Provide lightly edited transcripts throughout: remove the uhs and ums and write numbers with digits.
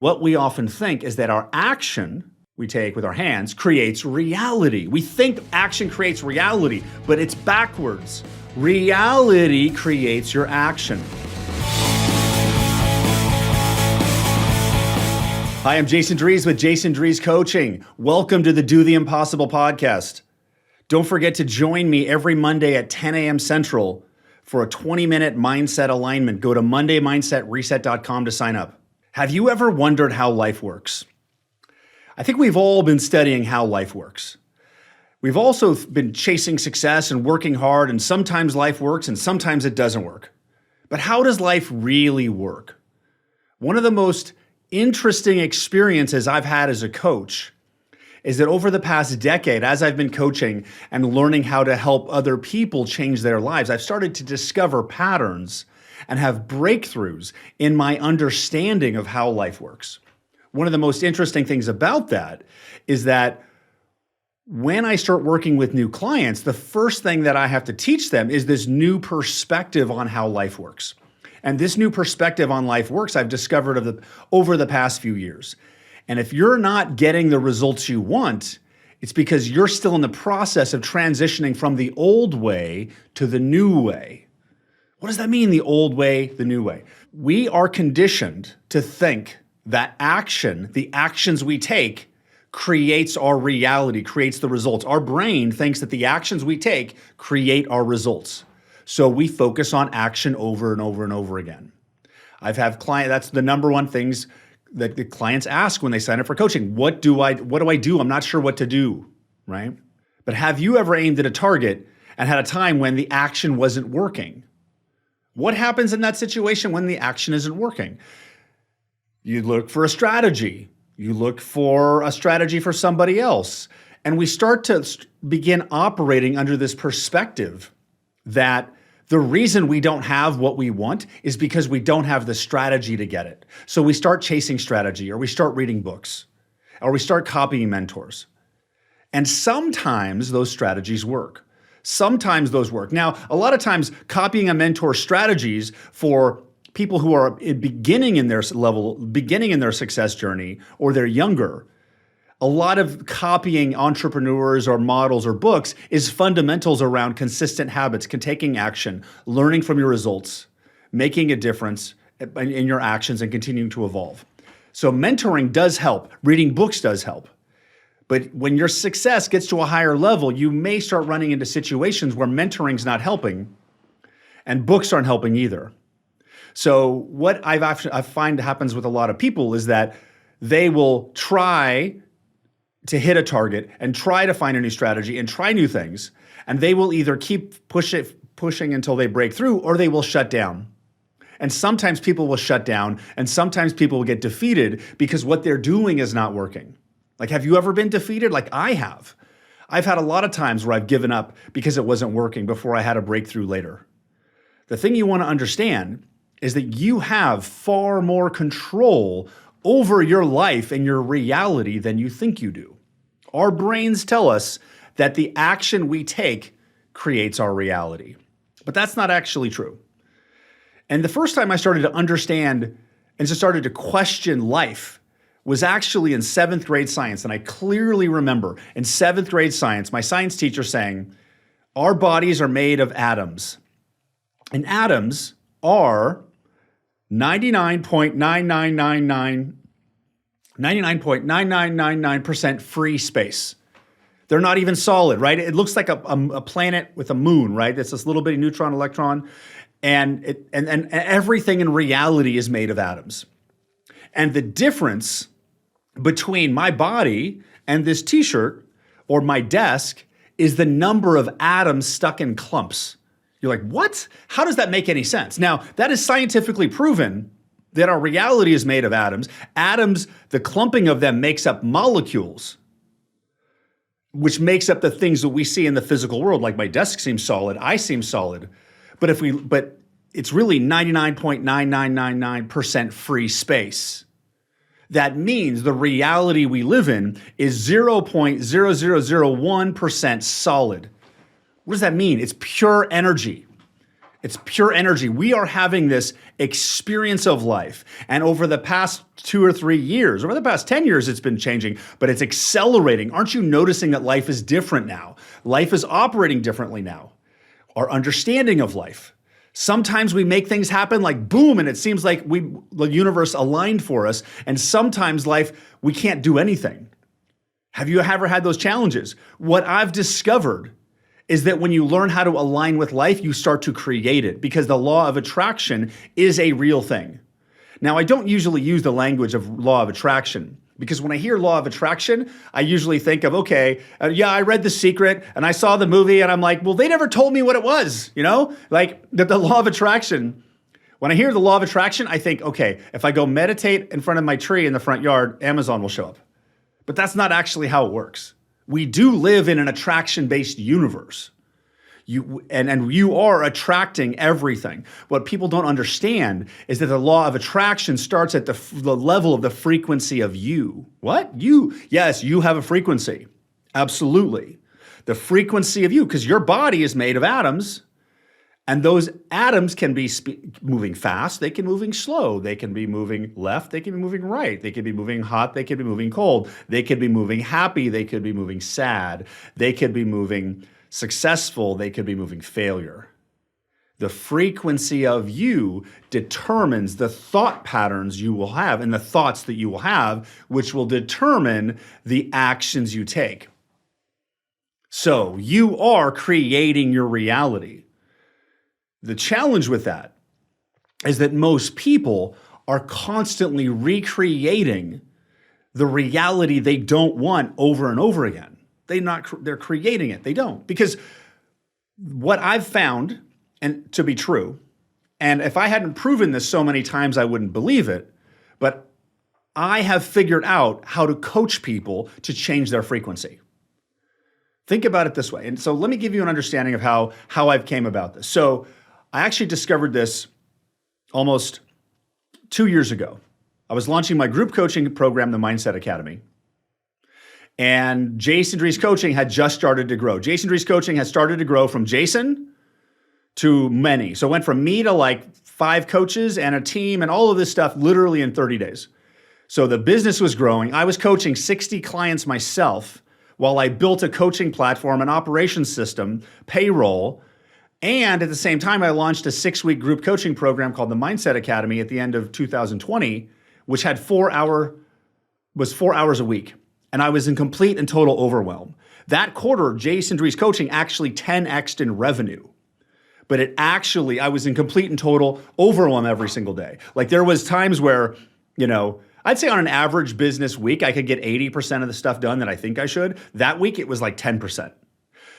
What we often think is that our action we take with our hands creates reality. We think action creates reality, but it's backwards. Reality creates your action. Hi, I'm Jason Drees with Jason Drees Coaching. Welcome to the Do the Impossible podcast. Don't forget to join me every Monday at 10 a.m. Central for a 20-minute mindset alignment. Go to mondaymindsetreset.com to sign up. Have you ever wondered how life works? I think we've all been studying how life works. We've also been chasing success and working hard, and sometimes life works and sometimes it doesn't work. But how does life really work? One of the most interesting experiences I've had as a coach is that over the past decade, as I've been coaching and learning how to help other people change their lives, I've started to discover patterns and have breakthroughs in my understanding of how life works. One of the most interesting things about that is that when I start working with new clients, the first thing that I have to teach them is this new perspective on how life works. And this new perspective on life works, I've discovered over the past few years. And if you're not getting the results you want, it's because you're still in the process of transitioning from the old way to the new way. What does that mean, the old way, the new way? We are conditioned to think that the actions we take, creates our reality, creates the results. Our brain thinks that the actions we take create our results. So we focus on action over and over and over again. I've had clients, that's the number one things that the clients ask when they sign up for coaching. What do I do? I'm not sure what to do, right? But have you ever aimed at a target and had a time when the action wasn't working? What happens in that situation when the action isn't working? You look for a strategy. You look for a strategy for somebody else. And we start to begin operating under this perspective that the reason we don't have what we want is because we don't have the strategy to get it. So we start chasing strategy, or we start reading books, or we start copying mentors. And sometimes those strategies work. Sometimes those work. Now, a lot of times copying a mentor's strategies for people who are beginning in their success journey, or they're younger, a lot of copying entrepreneurs or models or books is fundamentals around consistent habits, taking action, learning from your results, making a difference in your actions, and continuing to evolve. So mentoring does help. Reading books does help. But when your success gets to a higher level, you may start running into situations where mentoring's not helping and books aren't helping either. So what I find happens with a lot of people is that they will try to hit a target and try to find a new strategy and try new things, and they will either keep pushing until they break through, or they will shut down. And sometimes people will shut down, and sometimes people will get defeated because what they're doing is not working. Like, have you ever been defeated? Like I have. I've had a lot of times where I've given up because it wasn't working before I had a breakthrough later. The thing you want to understand is that you have far more control over your life and your reality than you think you do. Our brains tell us that the action we take creates our reality, but that's not actually true. And the first time I started to understand and just started to question life was actually in 7th grade science. And I clearly remember in 7th grade science, my science teacher saying, our bodies are made of atoms. And atoms are 99.9999% free space. They're not even solid, right? It looks like a planet with a moon, right? It's this little bitty neutron, electron, and everything in reality is made of atoms. And the difference between my body and this t-shirt or my desk is the number of atoms stuck in clumps. You're like, what? How does that make any sense? Now, that is scientifically proven that our reality is made of atoms. Atoms, the clumping of them makes up molecules, which makes up the things that we see in the physical world. Like my desk seems solid, I seem solid. But it's really 99.9999% free space. That means the reality we live in is 0.0001% solid. What does that mean? It's pure energy. It's pure energy. We are having this experience of life. And over the past 2 or 3 years, over the past 10 years, it's been changing, but it's accelerating. Aren't you noticing that life is different now? Life is operating differently now. Our understanding of life. Sometimes we make things happen like boom, and it seems like the universe aligned for us. And sometimes life, we can't do anything. Have you ever had those challenges? What I've discovered is that when you learn how to align with life, you start to create it, because the law of attraction is a real thing. Now, I don't usually use the language of law of attraction, because when I hear law of attraction, I usually think of, okay, I read The Secret and I saw the movie and I'm like, well, they never told me what it was, like the law of attraction. When I hear the law of attraction, I think, okay, if I go meditate in front of my tree in the front yard, Amazon will show up. But that's not actually how it works. We do live in an attraction-based universe. You are attracting everything. What people don't understand is that the law of attraction starts at the level of the frequency of you. What? You? Yes, you have a frequency. Absolutely. The frequency of you, because your body is made of atoms, and those atoms can be moving fast, they can be moving slow, they can be moving left, they can be moving right, they can be moving hot, they can be moving cold, they could be moving happy, they could be moving sad, they could be moving successful, they could be moving failure. The frequency of you determines the thought patterns you will have and the thoughts that you will have, which will determine the actions you take. So you are creating your reality. The challenge with that is that most people are constantly recreating the reality they don't want over and over again. They're creating it. They don't. Because what I've found, and to be true, and if I hadn't proven this so many times, I wouldn't believe it, but I have figured out how to coach people to change their frequency. Think about it this way. And so let me give you an understanding of how I've came about this. So I actually discovered this almost 2 years ago. I was launching my group coaching program, the Mindset Academy. And Jason Drees Coaching had just started to grow. Jason Drees Coaching had started to grow from Jason to many. So it went from me to like 5 coaches and a team and all of this stuff literally in 30 days. So the business was growing. I was coaching 60 clients myself while I built a coaching platform, an operations system, payroll. And at the same time, I launched a 6-week group coaching program called the Mindset Academy at the end of 2020, which had 4 hours a week. And I was in complete and total overwhelm. That quarter, Jason Drees Coaching actually 10x'd in revenue. But I was in complete and total overwhelm every single day. Like there was times where, I'd say on an average business week, I could get 80% of the stuff done that I think I should. That week, it was like 10%.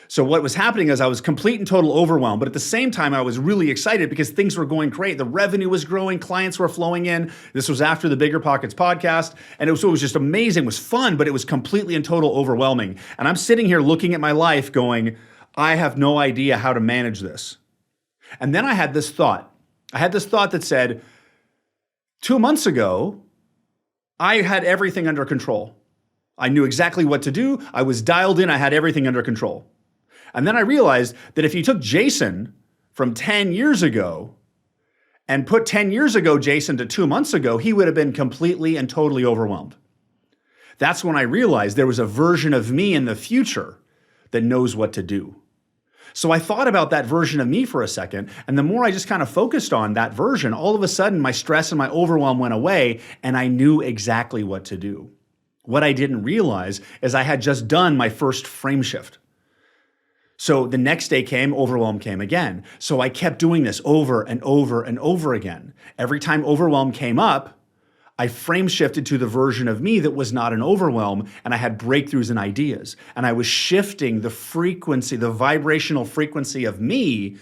So what was happening is I was complete and total overwhelmed, but at the same time, I was really excited because things were going great. The revenue was growing, clients were flowing in. This was after the Bigger Pockets podcast, and it was just amazing. It was fun, but it was completely and total overwhelming. And I'm sitting here looking at my life going, I have no idea how to manage this. And then I had this thought. That said, 2 months ago, I had everything under control. I knew exactly what to do. I was dialed in. I had everything under control. And then I realized that if you took Jason from 10 years ago and put 10 years ago Jason to 2 months ago, he would have been completely and totally overwhelmed. That's when I realized there was a version of me in the future that knows what to do. So I thought about that version of me for a second, and the more I just kind of focused on that version, all of a sudden my stress and my overwhelm went away, and I knew exactly what to do. What I didn't realize is I had just done my first frame shift. So the next day came, overwhelm came again. So I kept doing this over and over and over again. Every time overwhelm came up, I frame shifted to the version of me that was not an overwhelm, and I had breakthroughs and ideas. And I was shifting the frequency, the vibrational frequency of me,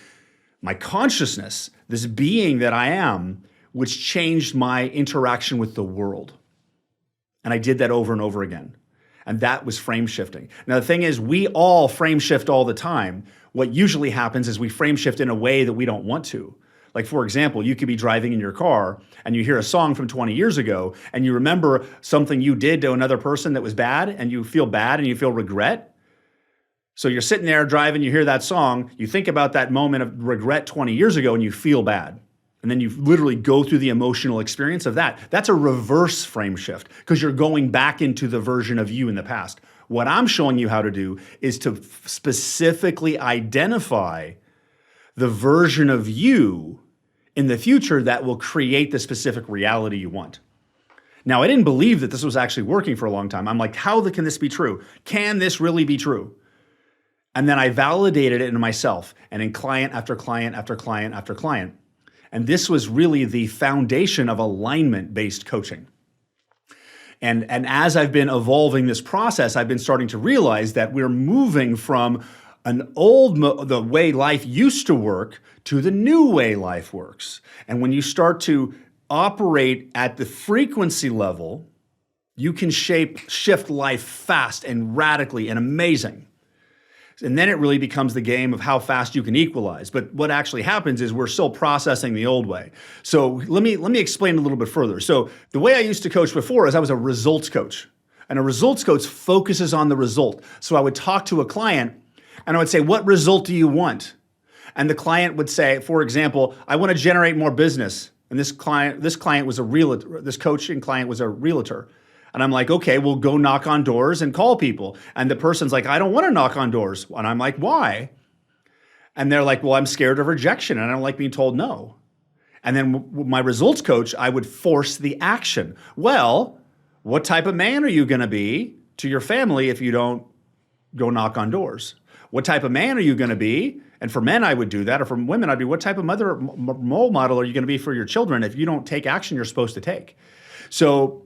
my consciousness, this being that I am, which changed my interaction with the world. And I did that over and over again. And that was frame shifting. Now, the thing is, we all frame shift all the time. What usually happens is we frame shift in a way that we don't want to. Like, for example, you could be driving in your car and you hear a song from 20 years ago and you remember something you did to another person that was bad and you feel bad and you feel regret. So you're sitting there driving, you hear that song, you think about that moment of regret 20 years ago and you feel bad. And then you literally go through the emotional experience of that. That's a reverse frame shift because you're going back into the version of you in the past. What I'm showing you how to do is to specifically identify the version of you in the future that will create the specific reality you want. Now, I didn't believe that this was actually working for a long time. I'm like, how can this be true? Can this really be true? And then I validated it in myself and in client after client after client after client. And this was really the foundation of alignment-based coaching. And as I've been evolving this process, I've been starting to realize that we're moving from the way life used to work to the new way life works. And when you start to operate at the frequency level, you can shift life fast and radically and amazing. And then it really becomes the game of how fast you can equalize. But what actually happens is we're still processing the old way. So let me explain a little bit further. So the way I used to coach before is I was a results coach. And a results coach focuses on the result. So I would talk to a client and I would say, what result do you want? And the client would say, for example, I want to generate more business. And this client was a realtor, this coaching client was a realtor. And I'm like, okay, we'll go knock on doors and call people. And the person's like, I don't want to knock on doors. And I'm like, why? And they're like, well, I'm scared of rejection and I don't like being told no. And then my results coach, I would force the action. Well, what type of man are you going to be to your family if you don't go knock on doors? What type of man are you going to be? And for men, I would do that. Or for women, I'd be, what type of role model are you going to be for your children if you don't take action you're supposed to take? So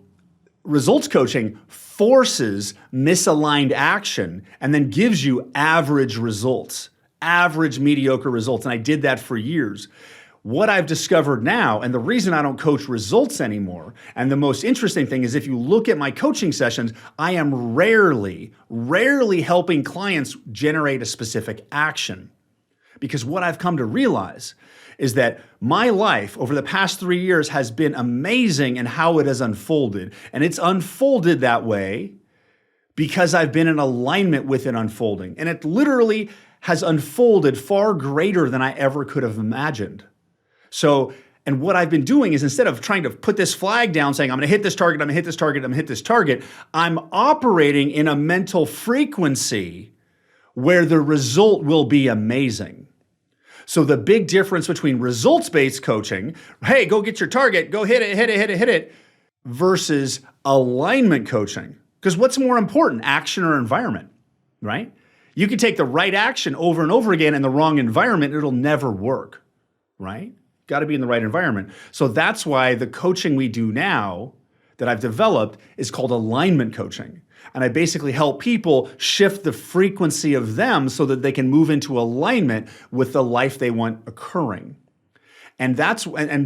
results coaching forces misaligned action and then gives you average results, average mediocre results. And I did that for years. What I've discovered now, and the reason I don't coach results anymore, and the most interesting thing is if you look at my coaching sessions, I am rarely helping clients generate a specific action. Because what I've come to realize is that my life over the past 3 years has been amazing in how it has unfolded. And it's unfolded that way because I've been in alignment with it unfolding. And it literally has unfolded far greater than I ever could have imagined. So, and what I've been doing is instead of trying to put this flag down saying, I'm going to hit this target, I'm going to hit this target, I'm going to hit this target, I'm operating in a mental frequency where the result will be amazing. So the big difference between results-based coaching, hey, go get your target, go hit it, versus alignment coaching. Because what's more important, action or environment, right? You can take the right action over and over again in the wrong environment, it'll never work, right? Got to be in the right environment. So that's why the coaching we do now that I've developed is called alignment coaching. And I basically help people shift the frequency of them so that they can move into alignment with the life they want occurring. And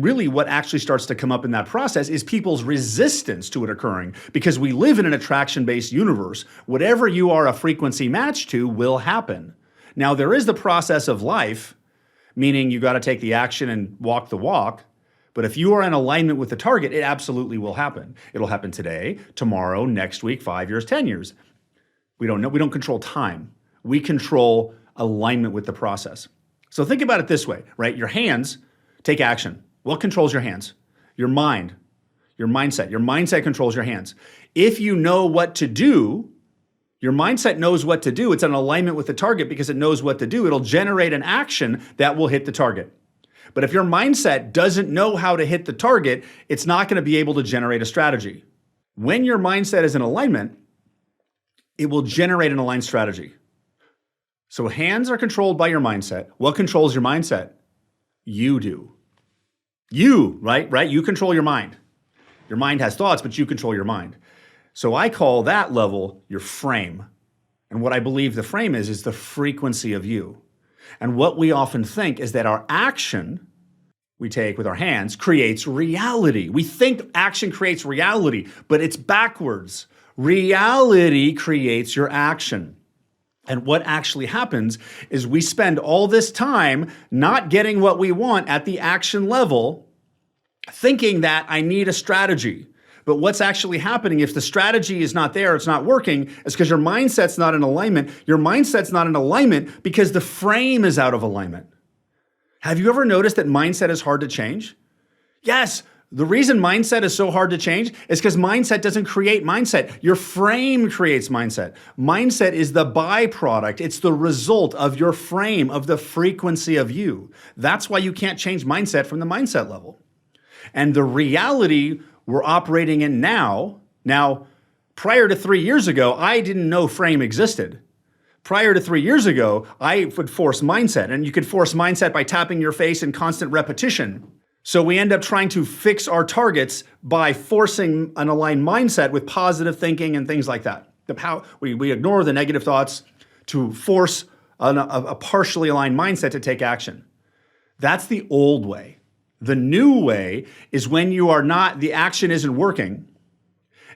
really what actually starts to come up in that process is people's resistance to it occurring, because we live in an attraction-based universe. Whatever you are a frequency match to will happen. Now, there is the process of life, meaning you got to take the action and walk the walk. But if you are in alignment with the target, it absolutely will happen. It'll happen today, tomorrow, next week, 5 years, 10 years. We don't know. We don't control time. We control alignment with the process. So think about it this way, right? Your hands take action. What controls your hands? Your mind, your mindset. Your mindset controls your hands. If you know what to do, your mindset knows what to do. It's in alignment with the target because it knows what to do. It'll generate an action that will hit the target. But if your mindset doesn't know how to hit the target, it's not going to be able to generate a strategy. When your mindset is in alignment, it will generate an aligned strategy. So hands are controlled by your mindset. What controls your mindset? You do. You, right? You control your mind. Your mind has thoughts, but you control your mind. So I call that level your frame. And what I believe the frame is the frequency of you. And what we often think is that our action we take with our hands creates reality. We think action creates reality, but it's backwards. Reality creates your action. And what actually happens is we spend all this time not getting what we want at the action level, thinking that I need a strategy. But what's actually happening if the strategy is not there, it's not working, it's because your mindset's not in alignment. Your mindset's not in alignment because the frame is out of alignment. Have you ever noticed that mindset is hard to change? Yes. The reason mindset is so hard to change is because mindset doesn't create mindset. Your frame creates mindset. Mindset is the byproduct. It's the result of your frame, of the frequency of you. That's why you can't change mindset from the mindset level. And the reality we're operating in now, prior to 3 years ago, I didn't know frame existed. Prior to 3 years ago, I would force mindset, and you could force mindset by tapping your face in constant repetition. So we end up trying to fix our targets by forcing an aligned mindset with positive thinking and things like that. We ignore the negative thoughts to force a partially aligned mindset to take action. That's the old way. The new way is when the action isn't working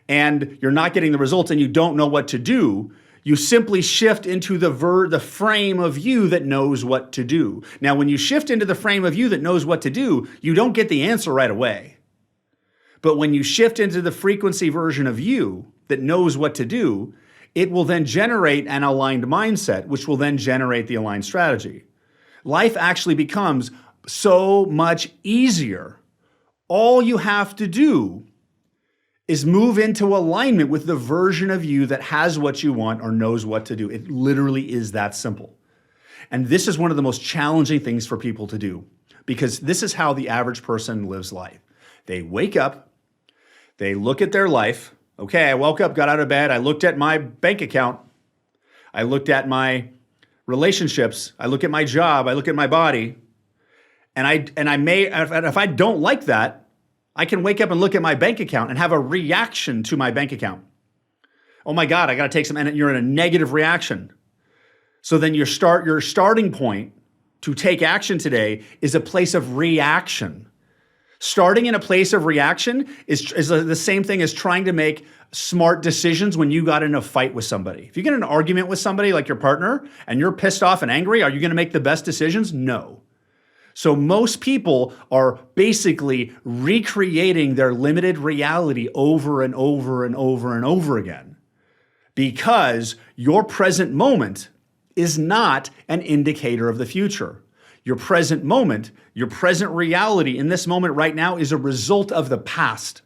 and you're not getting the results and you don't know what to do. You simply shift into the frame of you that knows what to do. Now, when you shift into the frame of you that knows what to do, you don't get the answer right away. But when you shift into the frequency version of you that knows what to do, it will then generate an aligned mindset, which will then generate the aligned strategy. Life actually becomes so much easier. All you have to do is move into alignment with the version of you that has what you want or knows what to do. It literally is that simple. And this is one of the most challenging things for people to do because this is how the average person lives life. They wake up, they look at their life. Okay, I woke up, got out of bed, I looked at my bank account, I looked at my relationships, I look at my job, I look at my body, and if I don't like that, I can wake up and look at my bank account and have a reaction to my bank account. Oh my God, I got to take some, and you're in a negative reaction. So then your starting point to take action today is a place of reaction. Starting in a place of reaction is the same thing as trying to make smart decisions when you got in a fight with somebody. If you get in an argument with somebody like your partner and you're pissed off and angry, are you going to make the best decisions? No. So most people are basically recreating their limited reality over and over and over and over again because your present moment is not an indicator of the future. Your present moment, your present reality in this moment right now is a result of the past.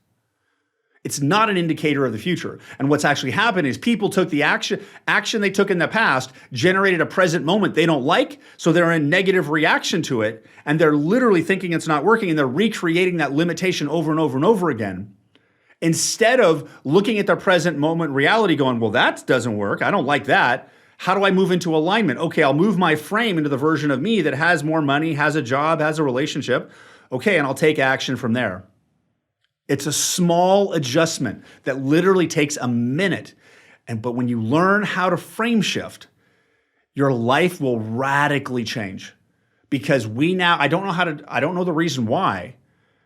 It's not an indicator of the future. And what's actually happened is people took the action they took in the past, generated a present moment they don't like, so they're in negative reaction to it, and they're literally thinking it's not working, and they're recreating that limitation over and over and over again. Instead of looking at their present moment reality going, well, that doesn't work, I don't like that. How do I move into alignment? Okay, I'll move my frame into the version of me that has more money, has a job, has a relationship. Okay, and I'll take action from there. It's a small adjustment that literally takes a minute. But when you learn how to frame shift, your life will radically change. Because I don't know the reason why,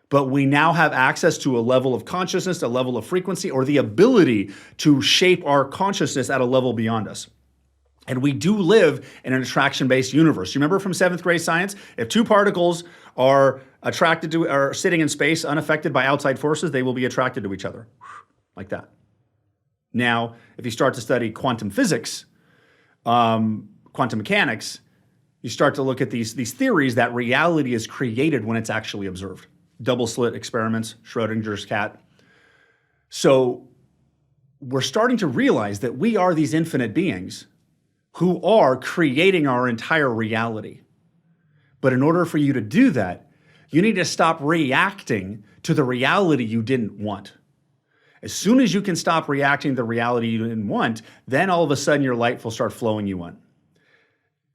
but we now have access to a level of consciousness, a level of frequency, or the ability to shape our consciousness at a level beyond us. And we do live in an attraction-based universe. You remember from 7th grade science? If two particles are sitting in space unaffected by outside forces, they will be attracted to each other, like that. Now, if you start to study quantum physics, quantum mechanics, you start to look at these theories that reality is created when it's actually observed. Double slit experiments, Schrodinger's cat. So we're starting to realize that we are these infinite beings who are creating our entire reality. But in order for you to do that, you need to stop reacting to the reality you didn't want. As soon as you can stop reacting to the reality you didn't want, then all of a sudden your light will start flowing you in.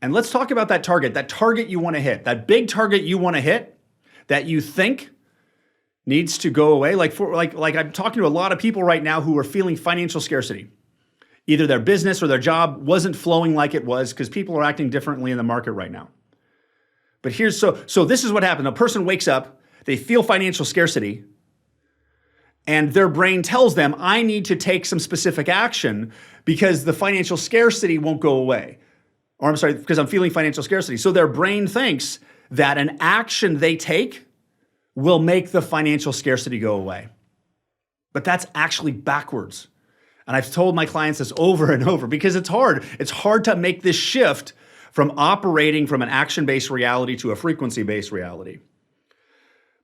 And let's talk about that target you want to hit, that big target you want to hit that you think needs to go away. Like I'm talking to a lot of people right now who are feeling financial scarcity. Either their business or their job wasn't flowing like it was because people are acting differently in the market right now. But so this is what happened. A person wakes up, they feel financial scarcity, and their brain tells them, I need to take some specific action because the financial scarcity won't go away. Or I'm sorry, because I'm feeling financial scarcity. So their brain thinks that an action they take will make the financial scarcity go away. But that's actually backwards. And I've told my clients this over and over because it's hard. It's hard to make this shift from operating from an action-based reality to a frequency-based reality.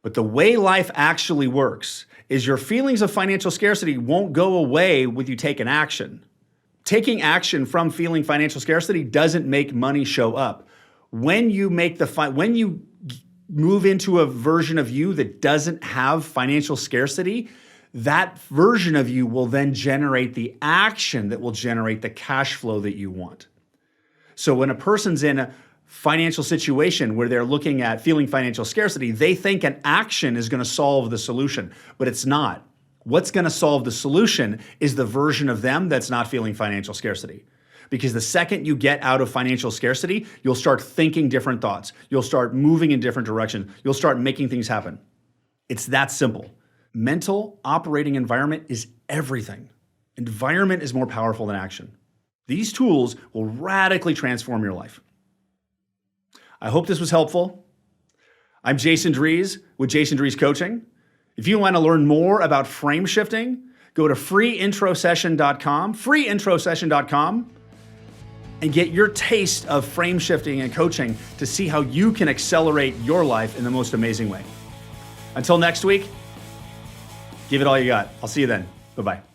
But the way life actually works is your feelings of financial scarcity won't go away when you take an action. Taking action from feeling financial scarcity doesn't make money show up. When you move into a version of you that doesn't have financial scarcity, that version of you will then generate the action that will generate the cash flow that you want. So when a person's in a financial situation where they're looking at feeling financial scarcity, they think an action is going to solve the solution, but it's not. What's going to solve the solution is the version of them that's not feeling financial scarcity. Because the second you get out of financial scarcity, you'll start thinking different thoughts. You'll start moving in different directions. You'll start making things happen. It's that simple. Mental operating environment is everything. Environment is more powerful than action. These tools will radically transform your life. I hope this was helpful. I'm Jason Drees with Jason Drees Coaching. If you want to learn more about frame shifting, go to freeintrosession.com, and get your taste of frame shifting and coaching to see how you can accelerate your life in the most amazing way. Until next week, give it all you got. I'll see you then. Bye-bye.